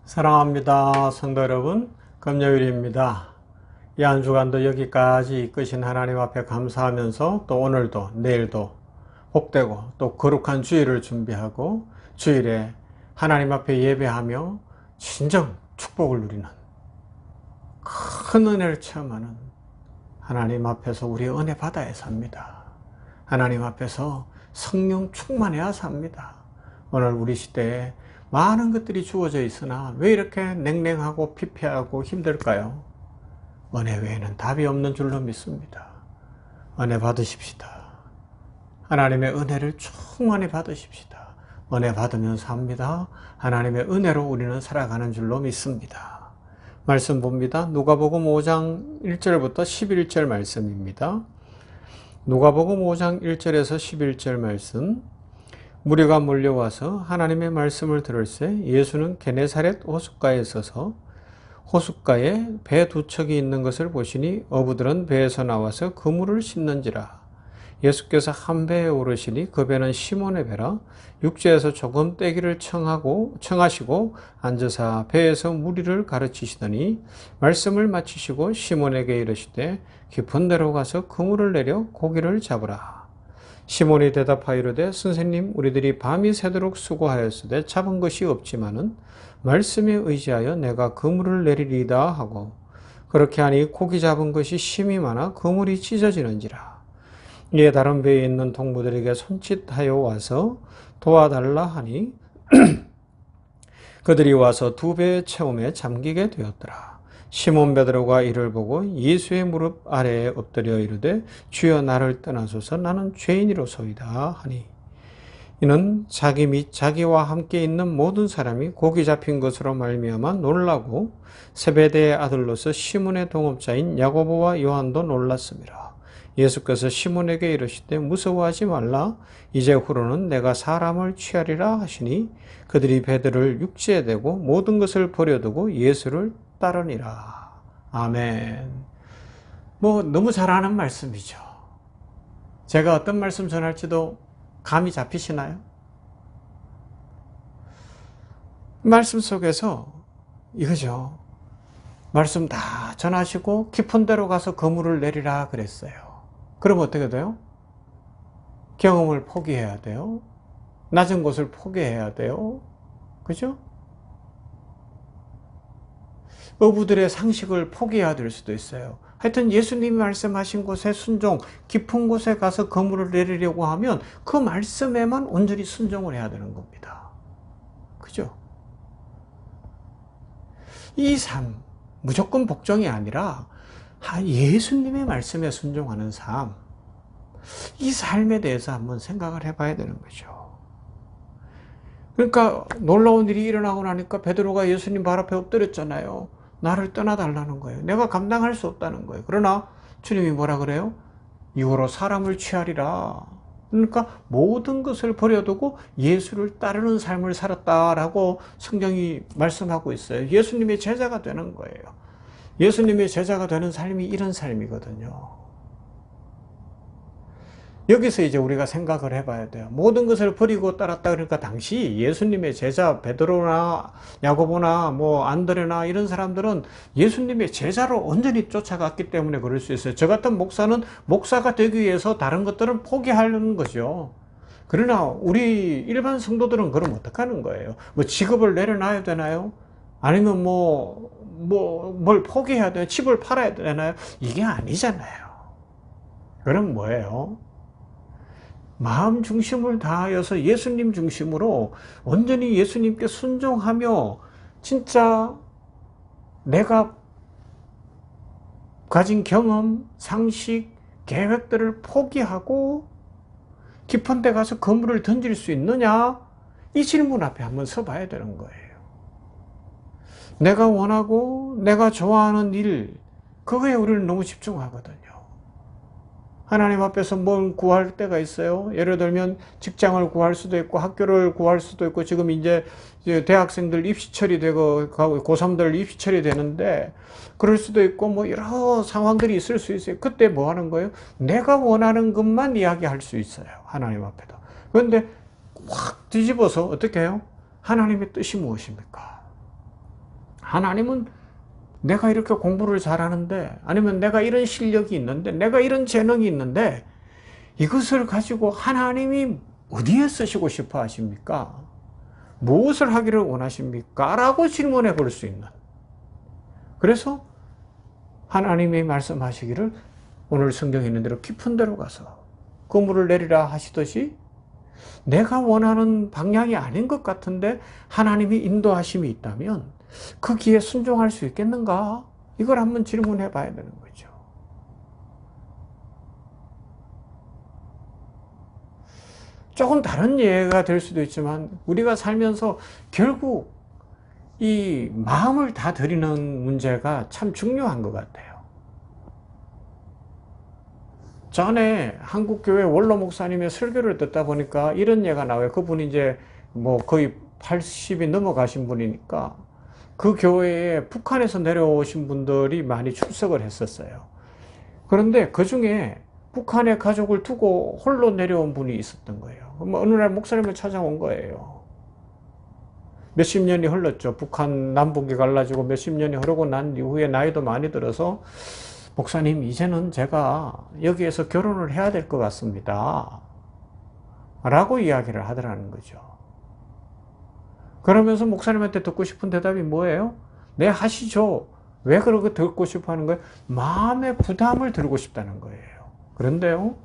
사랑합니다. 성도 여러분, 금요일입니다. 이 한 주간도 여기까지 이끄신 하나님 앞에 감사하면서 또 오늘도 내일도 복되고 또 거룩한 주일을 준비하고 주일에 하나님 앞에 예배하며 진정 축복을 누리는 큰 은혜를 체험하는 하나님 앞에서 우리 은혜 바다에 삽니다. 하나님 앞에서 성령 충만해야 삽니다. 오늘 우리 시대에 많은 것들이 주어져 있으나 왜 이렇게 냉랭하고 피폐하고 힘들까요? 은혜 외에는 답이 없는 줄로 믿습니다. 은혜 받으십시다. 하나님의 은혜를 충만히 받으십시다. 은혜 받으면 삽니다. 하나님의 은혜로 우리는 살아가는 줄로 믿습니다. 말씀 봅니다. 누가복음 5장 1절부터 11절 말씀입니다. 누가복음 5장 1절에서 11절 말씀. 무리가 몰려와서 하나님의 말씀을 들을새 예수는 게네사렛 호숫가에 서서 호숫가에 배 두 척이 있는 것을 보시니 어부들은 배에서 나와서 그물을 씻는지라. 예수께서 한 배에 오르시니 그 배는 시몬의 배라. 육지에서 조금 떼기를 청하시고 앉으사 배에서 무리를 가르치시더니 말씀을 마치시고 시몬에게 이르시되 깊은 데로 가서 그물을 내려 고기를 잡으라. 시몬이 대답하여 이르되 선생님 우리들이 밤이 새도록 수고하였으되 잡은 것이 없지만은 말씀에 의지하여 내가 그물을 내리리이다 하고 그렇게 하니 고기 잡은 것이 심이 많아 그물이 찢어지는지라. 이에 다른 배에 있는 동무들에게 손짓하여 와서 도와달라 하니 그들이 와서 두 배의 체험에 잠기게 되었더라. 시몬 베드로가 이를 보고 예수의 무릎 아래에 엎드려 이르되 주여 나를 떠나소서 나는 죄인이로소이다 하니 이는 자기 및 자기와 함께 있는 모든 사람이 고기 잡힌 것으로 말미암아 놀라고 세베대의 아들로서 시몬의 동업자인 야고보와 요한도 놀랐습니다. 예수께서 시몬에게 이르시되 무서워하지 말라 이제 후로는 내가 사람을 취하리라 하시니 그들이 배들을 육지에 대고 모든 것을 버려두고 예수를 따르니라. 아멘. 너무 잘 아는 말씀이죠. 제가 어떤 말씀 전할지도 감이 잡히시나요? 말씀 속에서 이거죠. 말씀 다 전하시고 깊은 데로 가서 그물을 내리라 그랬어요. 그럼 어떻게 돼요? 경험을 포기해야 돼요. 낮은 곳을 포기해야 돼요. 그죠? 어부들의 상식을 포기해야 될 수도 있어요. 하여튼 예수님이 말씀하신 곳에 순종, 깊은 곳에 가서 그물을 내리려고 하면 그 말씀에만 온전히 순종을 해야 되는 겁니다. 그죠? 이 삶, 무조건 복종이 아니라 예수님의 말씀에 순종하는 삶, 이 삶에 대해서 한번 생각을 해봐야 되는 거죠. 그러니까 놀라운 일이 일어나고 나니까 베드로가 예수님 발 앞에 엎드렸잖아요. 나를 떠나달라는 거예요. 내가 감당할 수 없다는 거예요. 그러나 주님이 뭐라 그래요? 이후로 사람을 취하리라. 그러니까 모든 것을 버려두고 예수를 따르는 삶을 살았다라고 성경이 말씀하고 있어요. 예수님의 제자가 되는 거예요. 예수님의 제자가 되는 삶이 이런 삶이거든요. 여기서 이제 우리가 생각을 해봐야 돼요. 모든 것을 버리고 따랐다 그러니까 당시 예수님의 제자 베드로나 야고보나 안드레나 이런 사람들은 예수님의 제자로 온전히 쫓아갔기 때문에 그럴 수 있어요. 저 같은 목사는 목사가 되기 위해서 다른 것들은 포기하려는 거죠. 그러나 우리 일반 성도들은 그럼 어떡하는 거예요? 직업을 내려놔야 되나요? 아니면 뭘 포기해야 되나요? 집을 팔아야 되나요? 이게 아니잖아요. 그럼 뭐예요? 마음 중심을 다하여서 예수님 중심으로 온전히 예수님께 순종하며 진짜 내가 가진 경험, 상식, 계획들을 포기하고 깊은 데 가서 그물을 던질 수 있느냐? 이 질문 앞에 한번 서봐야 되는 거예요. 내가 원하고 내가 좋아하는 일, 그거에 우리는 너무 집중하거든요. 하나님 앞에서 뭘 구할 때가 있어요. 예를 들면 직장을 구할 수도 있고 학교를 구할 수도 있고 지금 이제 대학생들 입시철이 되고 고3들 입시철이 되는데 그럴 수도 있고 여러 상황들이 있을 수 있어요. 그때 뭐 하는 거예요? 내가 원하는 것만 이야기할 수 있어요. 하나님 앞에도. 그런데 확 뒤집어서 어떻게 해요? 하나님의 뜻이 무엇입니까? 하나님은 내가 이렇게 공부를 잘하는데, 아니면 내가 이런 실력이 있는데, 내가 이런 재능이 있는데, 이것을 가지고 하나님이 어디에 쓰시고 싶어 하십니까? 무엇을 하기를 원하십니까? 라고 질문해 볼 수 있는. 그래서 하나님이 말씀하시기를 오늘 성경에 있는 대로 깊은 데로 가서 그물을 내리라 하시듯이 내가 원하는 방향이 아닌 것 같은데 하나님이 인도하심이 있다면 그 길에 순종할 수 있겠는가? 이걸 한번 질문해 봐야 되는 거죠. 조금 다른 예가 될 수도 있지만 우리가 살면서 결국 이 마음을 다 드리는 문제가 참 중요한 것 같아요. 전에 한국교회 원로 목사님의 설교를 듣다 보니까 이런 예가 나와요. 그분이 이제 뭐 거의 80이 넘어가신 분이니까 그 교회에 북한에서 내려오신 분들이 많이 출석을 했었어요. 그런데 그 중에 북한의 가족을 두고 홀로 내려온 분이 있었던 거예요. 어느 날 목사님을 찾아온 거예요. 몇십 년이 흘렀죠. 북한 남북이 갈라지고 몇십 년이 흐르고 난 이후에 나이도 많이 들어서 목사님, 이제는 제가 여기에서 결혼을 해야 될 것 같습니다. 라고 이야기를 하더라는 거죠. 그러면서 목사님한테 듣고 싶은 대답이 뭐예요? 네, 하시죠. 왜 그렇게 듣고 싶어 하는 거예요? 마음의 부담을 들고 싶다는 거예요. 그런데요,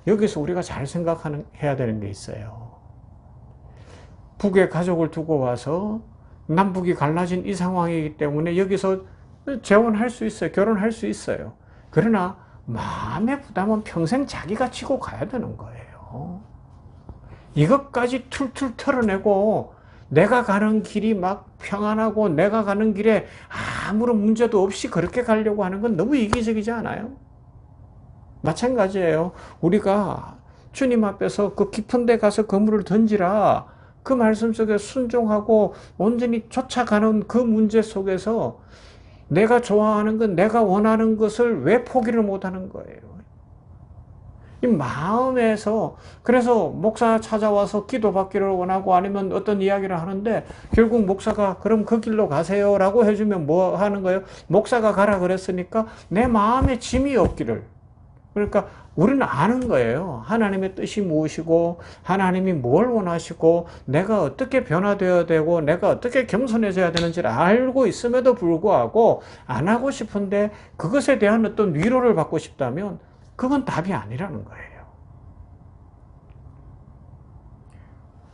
여기서 우리가 잘 생각해야 되는 게 있어요. 북의 가족을 두고 와서 남북이 갈라진 이 상황이기 때문에 여기서 재혼할 수 있어요. 결혼할 수 있어요. 그러나 마음의 부담은 평생 자기가 지고 가야 되는 거예요. 이것까지 툴툴 털어내고 내가 가는 길이 막 평안하고 내가 가는 길에 아무런 문제도 없이 그렇게 가려고 하는 건 너무 이기적이지 않아요? 마찬가지예요. 우리가 주님 앞에서 그 깊은 데 가서 그물을 던지라 그 말씀 속에 순종하고 온전히 쫓아가는 그 문제 속에서 내가 좋아하는 것, 내가 원하는 것을 왜 포기를 못하는 거예요? 이 마음에서, 그래서 목사 찾아와서 기도받기를 원하고 아니면 어떤 이야기를 하는데 결국 목사가 그럼 그 길로 가세요 라고 해주면 뭐 하는 거예요? 목사가 가라 그랬으니까 내 마음에 짐이 없기를. 그러니까 우리는 아는 거예요. 하나님의 뜻이 무엇이고 하나님이 뭘 원하시고 내가 어떻게 변화되어야 되고 내가 어떻게 겸손해져야 되는지를 알고 있음에도 불구하고 안 하고 싶은데 그것에 대한 어떤 위로를 받고 싶다면 그건 답이 아니라는 거예요.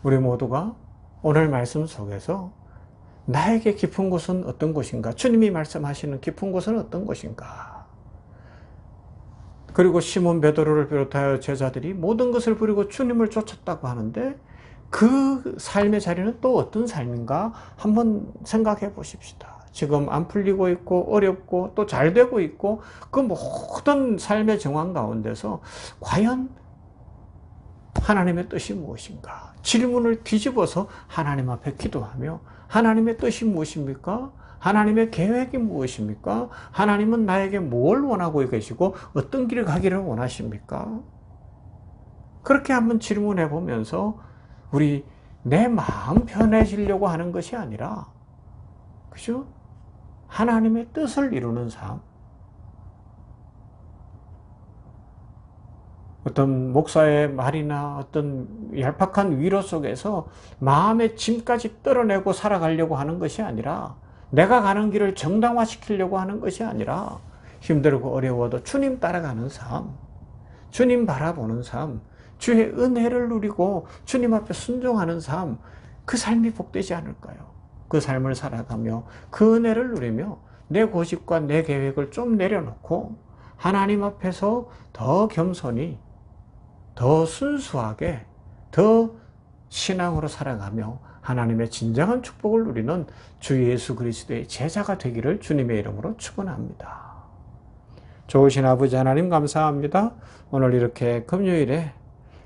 우리 모두가 오늘 말씀 속에서 나에게 깊은 곳은 어떤 곳인가? 주님이 말씀하시는 깊은 곳은 어떤 곳인가? 그리고 시몬 베드로를 비롯하여 제자들이 모든 것을 버리고 주님을 쫓았다고 하는데 그 삶의 자리는 또 어떤 삶인가 한번 생각해 보십시다. 지금 안 풀리고 있고 어렵고 또 잘 되고 있고 그 모든 삶의 정황 가운데서 과연 하나님의 뜻이 무엇인가? 질문을 뒤집어서 하나님 앞에 기도하며 하나님의 뜻이 무엇입니까? 하나님의 계획이 무엇입니까? 하나님은 나에게 뭘 원하고 계시고 어떤 길을 가기를 원하십니까? 그렇게 한번 질문해 보면서 우리 내 마음 편해지려고 하는 것이 아니라 그죠? 하나님의 뜻을 이루는 삶. 어떤 목사의 말이나 어떤 얄팍한 위로 속에서 마음의 짐까지 떨어내고 살아가려고 하는 것이 아니라 내가 가는 길을 정당화시키려고 하는 것이 아니라 힘들고 어려워도 주님 따라가는 삶, 주님 바라보는 삶, 주의 은혜를 누리고 주님 앞에 순종하는 삶, 그 삶이 복되지 않을까요? 그 삶을 살아가며 그 은혜를 누리며 내 고집과 내 계획을 좀 내려놓고 하나님 앞에서 더 겸손히, 더 순수하게, 더 신앙으로 살아가며 하나님의 진정한 축복을 누리는 주 예수 그리스도의 제자가 되기를 주님의 이름으로 축원합니다. 좋으신 아버지 하나님 감사합니다. 오늘 이렇게 금요일에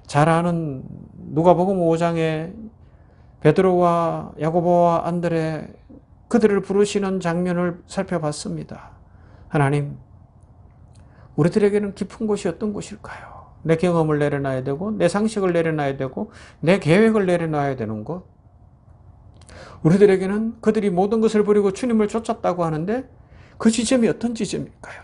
잘 아는 누가복음 5장에 베드로와 야고보와 안드레 그들을 부르시는 장면을 살펴봤습니다. 하나님, 우리들에게는 깊은 곳이 어떤 곳일까요? 내 경험을 내려놔야 되고 내 상식을 내려놔야 되고 내 계획을 내려놔야 되는 곳, 우리들에게는 그들이 모든 것을 버리고 주님을 쫓았다고 하는데 그 지점이 어떤 지점일까요?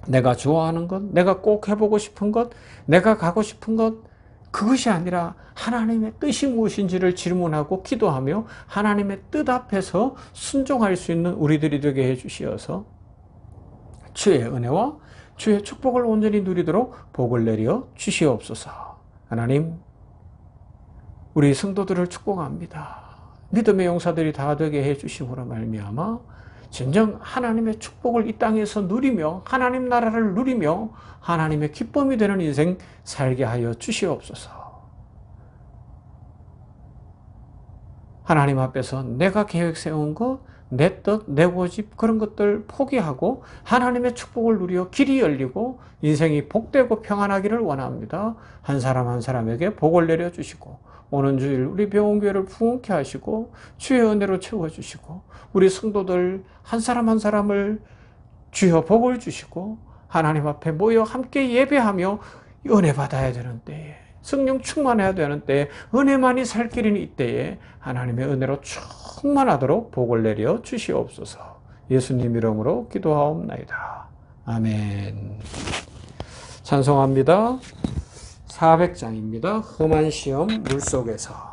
내가 좋아하는 것, 내가 꼭 해보고 싶은 것, 내가 가고 싶은 것, 그것이 아니라 하나님의 뜻이 무엇인지를 질문하고 기도하며 하나님의 뜻 앞에서 순종할 수 있는 우리들이 되게 해주시어서 주의 은혜와 주의 축복을 온전히 누리도록 복을 내려 주시옵소서. 하나님, 우리 성도들을 축복합니다. 믿음의 용사들이 다 되게 해주심으로 말미암아 진정 하나님의 축복을 이 땅에서 누리며 하나님 나라를 누리며 하나님의 기쁨이 되는 인생 살게 하여 주시옵소서. 하나님 앞에서 내가 계획 세운 것, 내 뜻, 내 고집 그런 것들 포기하고 하나님의 축복을 누려 길이 열리고 인생이 복되고 평안하기를 원합니다. 한 사람 한 사람에게 복을 내려주시고 오는 주일 우리 병원교회를 풍성케 하시고 주의 은혜로 채워주시고 우리 성도들 한 사람 한 사람을 주여 복을 주시고 하나님 앞에 모여 함께 예배하며 은혜 받아야 되는 때에 성령 충만해야 되는 때에 은혜만이 살 길인 이때에 하나님의 은혜로 충만하도록 복을 내려 주시옵소서. 예수님 이름으로 기도하옵나이다. 아멘. 찬송합니다. 400장입니다. 험한 시험 물속에서.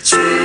주